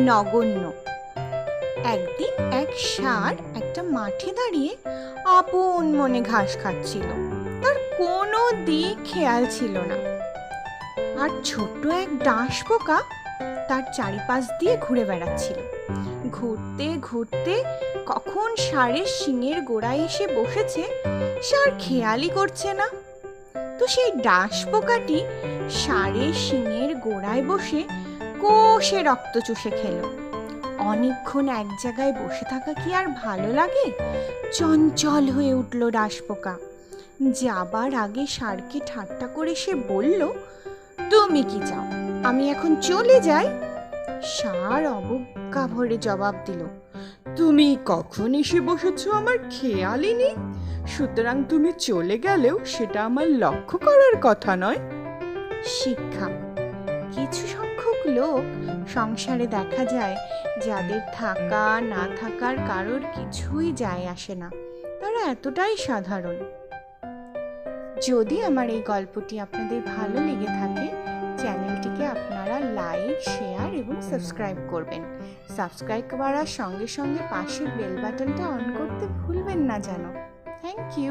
নগণ্য। একদিন এক ষাঁড় একটা মাঠে দাঁড়িয়ে আপন মনে ঘাস খাচ্ছিল। তার কোনো দিক খেয়াল ছিল না। আর ছোট্ট এক ডাঁশ পোকা তার চারিপাশ দিয়ে ঘুরে বেড়াচ্ছিল। ঘুরতে ঘুরতে কখন ষাঁড়ের শিঙের গোড়ায় এসে বসেছে ষাঁড় খেয়ালই করছে না। তো সেই ডাঁশ পোকাটি ষাঁড়ের শিঙের গোড়ায় বসে কষে রক্ত চুষে খেল। অনেকক্ষণ এক জায়গায় বসে থাকা কি আর ভালো লাগে? চঞ্চল হয়ে উঠল ডাঁশ পোকা। যাবার আগে ষাঁড়কে ঠাট্টা করে সে বলল, তুমি কি চাও, আমি এখন চলে যাই? ষাঁড় অবজ্ঞা ভরে জবাব দিল, তুমি কখন এসে বসেছো আমার খেয়ালই নেই, সুতরাং তুমি চলে গেলেও সেটা আমার লক্ষ্য করার কথা নয়। শিক্ষা: কিছু সংখ্যক লোক সংসারে দেখা যায় যাদের থাকা না থাকার কারোর কিছুই যায় আসে না, তারা এতটাই সাধারণ। যদি আমার এই গল্পটি আপনাদের ভালো লেগে থাকে, চ্যানেলটিকে আপনারা লাইক, শেয়ার এবং সাবস্ক্রাইব করবেন। সাবস্ক্রাইব করার সঙ্গে সঙ্গে পাশের বেল বাটনটা অন করতে ভুলবেন না যেন। Thank you.